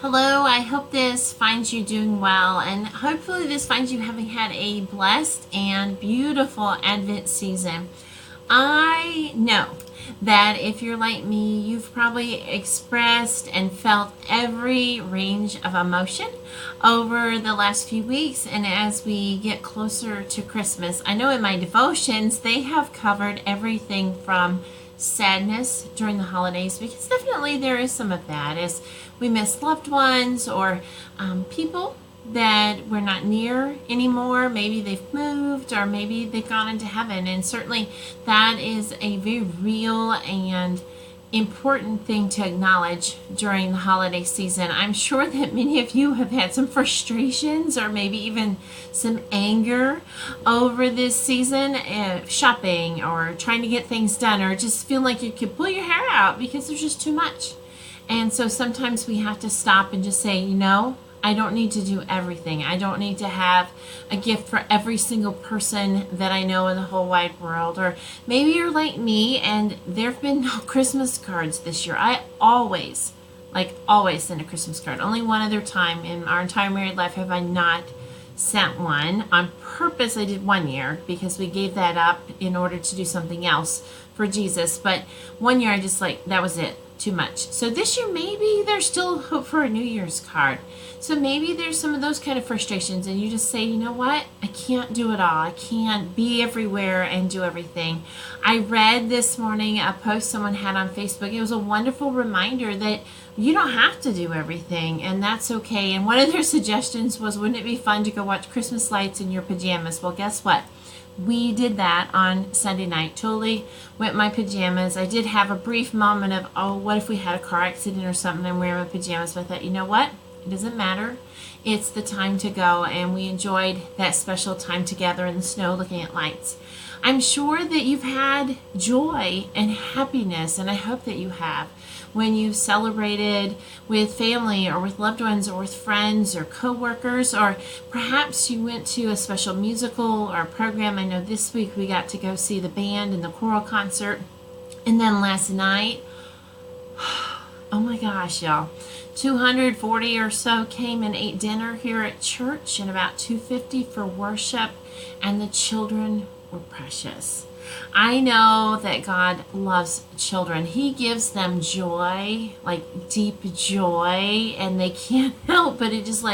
Hello, I hope this finds you doing well, and hopefully this finds you having had a blessed and beautiful Advent season. I know that if you're like me, you've probably expressed and felt every range of emotion over the last few weeks, and as we get closer to Christmas, I know in my devotions they have covered everything from sadness during the holidays, because definitely there is some of that as we miss loved ones or people that we're not near anymore. Maybe they've moved or maybe they've gone into heaven, and certainly that is a very real and important thing to acknowledge during the holiday season. I'm sure that many of you have had some frustrations or maybe even some anger over this season, shopping or trying to get things done, or just feel like you could pull your hair out because there's just too much. And so sometimes we have to stop and just say, I don't need to do everything. I don't need to have a gift for every single person that I know in the whole wide world. Or maybe you're like me and there have been no Christmas cards this year. I always send a Christmas card. Only one other time in our entire married life have I not sent one. On purpose, I did one year because we gave that up in order to do something else for Jesus. But one year I just that was it. Too much. So this year maybe there's still hope for a New Year's card. So maybe there's some of those kind of frustrations and you just say, you know what? I can't do it all. I can't be everywhere and do everything. I read this morning a post someone had on Facebook. It was a wonderful reminder that you don't have to do everything, and that's okay. And one of their suggestions was, wouldn't it be fun to go watch Christmas lights in your pajamas? Well, guess what? We did that on Sunday night. Totally went in my pajamas. I did have a brief moment of, oh, what if we had a car accident or something? I'm wearing my pajamas. But I thought, you know what? It doesn't matter. It's the time to go. And we enjoyed that special time together in the snow looking at lights. I'm sure that you've had joy and happiness, and I hope that you have, when you've celebrated with family or with loved ones or with friends or coworkers, or perhaps you went to a special musical or program. I know this week we got to go see the band and the choral concert. And then last night, oh my gosh, y'all, 240 or so came and ate dinner here at church, and about 250 for worship, and the children were precious. I know that God loves children. He gives them joy, like deep joy, and they can't help but it just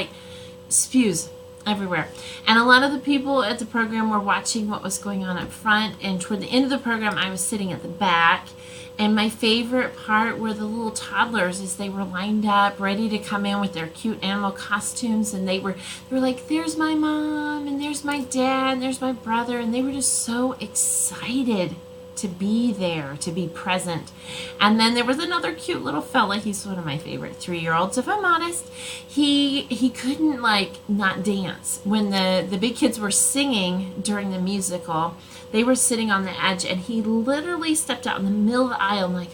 spews everywhere. And a lot of the people at the program were watching what was going on up front, and toward the end of the program I was sitting at the back. And my favorite part were the little toddlers as they were lined up, ready to come in with their cute animal costumes. And they were like, there's my mom, and there's my dad, and there's my brother. And they were just so excited to be there, to be present. And then there was another cute little fella. He's one of my favorite 3-year-olds, if I'm honest. He couldn't not dance. When the big kids were singing during the musical, they were sitting on the edge, and he literally stepped out in the middle of the aisle and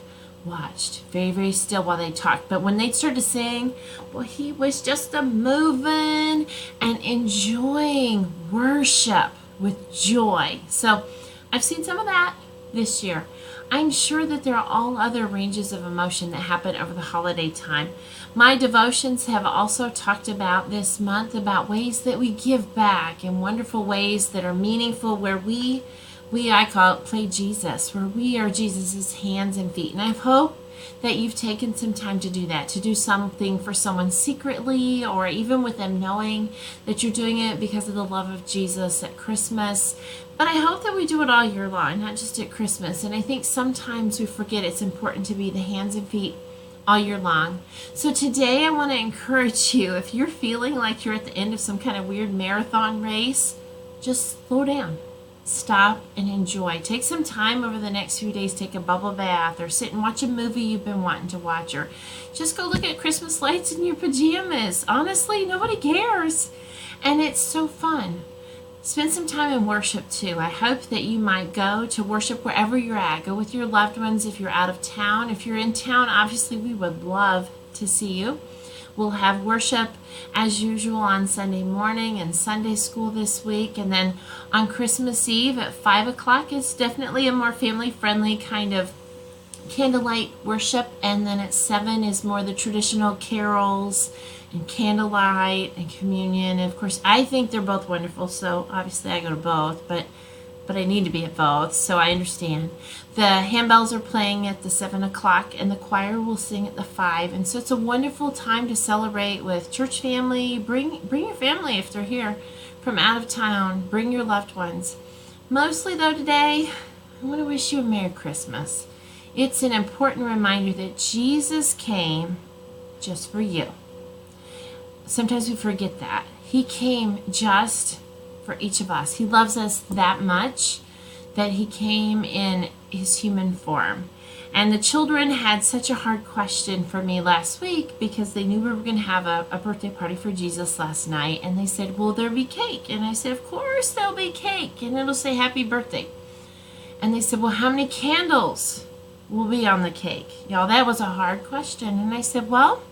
watched very, very still while they talked. But when they started to sing, well, he was just moving and enjoying worship with joy. So I've seen some of that this year. I'm sure that there are all other ranges of emotion that happen over the holiday time. My devotions have also talked about this month about ways that we give back in wonderful ways that are meaningful, where I call it play Jesus, where we are Jesus's hands and feet. And I hope that you've taken some time to do that, to do something for someone secretly, or even with them knowing that you're doing it because of the love of Jesus at Christmas. But I hope that we do it all year long, not just at Christmas. And I think sometimes we forget it's important to be the hands and feet all year long. So today I want to encourage you, if you're feeling like you're at the end of some kind of weird marathon race, just slow down. Stop and enjoy. Take some time over the next few days. Take a bubble bath, or sit and watch a movie you've been wanting to watch, or just go look at Christmas lights in your pajamas. Honestly, nobody cares. And it's so fun. Spend some time in worship too. I hope that you might go to worship wherever you're at. Go with your loved ones if you're out of town. If you're in town, obviously we would love to see you. We'll have worship as usual on Sunday morning and Sunday school this week. And then on Christmas Eve at 5 o'clock is definitely a more family-friendly kind of candlelight worship, and then at 7 is more the traditional carols and candlelight and communion. And of course, I think they're both wonderful, so obviously I go to both, but I need to be at both, so I understand. The handbells are playing at the 7 o'clock, and the choir will sing at the 5. And so it's a wonderful time to celebrate with church family. Bring your family if they're here from out of town. Bring your loved ones. Mostly, though, today, I want to wish you a Merry Christmas. It's an important reminder that Jesus came just for you. Sometimes we forget that. He came just for each of us. He loves us that much that he came in his human form. And the children had such a hard question for me last week because they knew we were going to have a birthday party for Jesus last night. And they said, will there be cake? And I said, of course there'll be cake. And it'll say happy birthday. And they said, well, how many candles will be on the cake? Y'all, that was a hard question. And I said, well,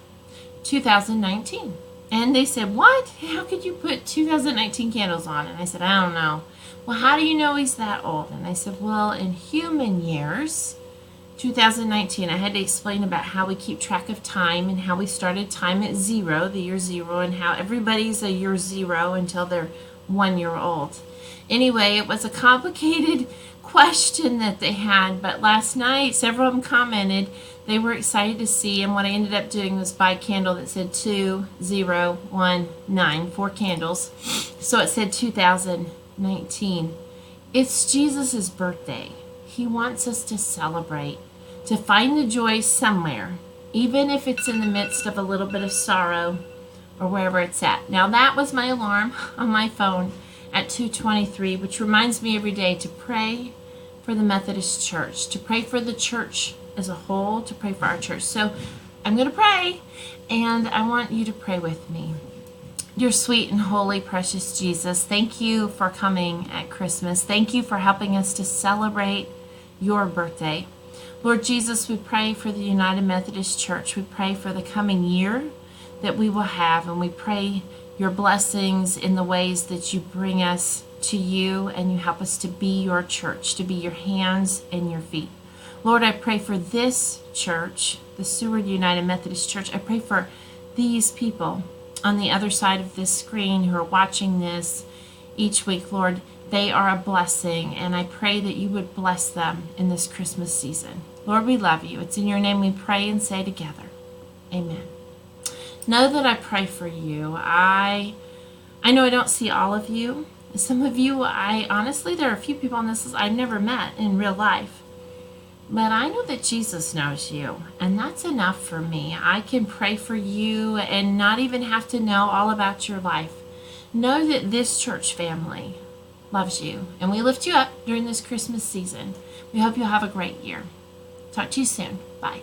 2019. And they said, what? How could you put 2019 candles on? And I said, I don't know. Well, how do you know he's that old? And I said, well, in human years, 2019, I had to explain about how we keep track of time and how we started time at 0, the year 0, and how everybody's a year 0 until they're 1 year old. Anyway, it was a complicated question that they had, but last night, several of them commented they were excited to see, and what I ended up doing was buy a candle that said 2019, 4 candles. So it said 2019. It's Jesus' birthday. He wants us to celebrate, to find the joy somewhere, even if it's in the midst of a little bit of sorrow or wherever it's at. Now that was my alarm on my phone at 2:23, which reminds me every day to pray for the Methodist Church, to pray for the church as a whole, to pray for our church. So I'm going to pray, and I want you to pray with me. Dear sweet and holy, precious Jesus, thank you for coming at Christmas. Thank you for helping us to celebrate your birthday. Lord Jesus, we pray for the United Methodist Church. We pray for the coming year that we will have, and we pray your blessings in the ways that you bring us to you, and you help us to be your church, to be your hands and your feet. Lord, I pray for this church, the Seward United Methodist Church. I pray for these people on the other side of this screen who are watching this each week. Lord, they are a blessing, and I pray that you would bless them in this Christmas season. Lord, we love you. It's in your name we pray and say together, amen. Know that I pray for you. I know I don't see all of you. Some of you, honestly, there are a few people on this list I've never met in real life. But I know that Jesus knows you, and that's enough for me. I can pray for you and not even have to know all about your life. Know that this church family loves you, and we lift you up during this Christmas season. We hope you'll have a great year. Talk to you soon. Bye.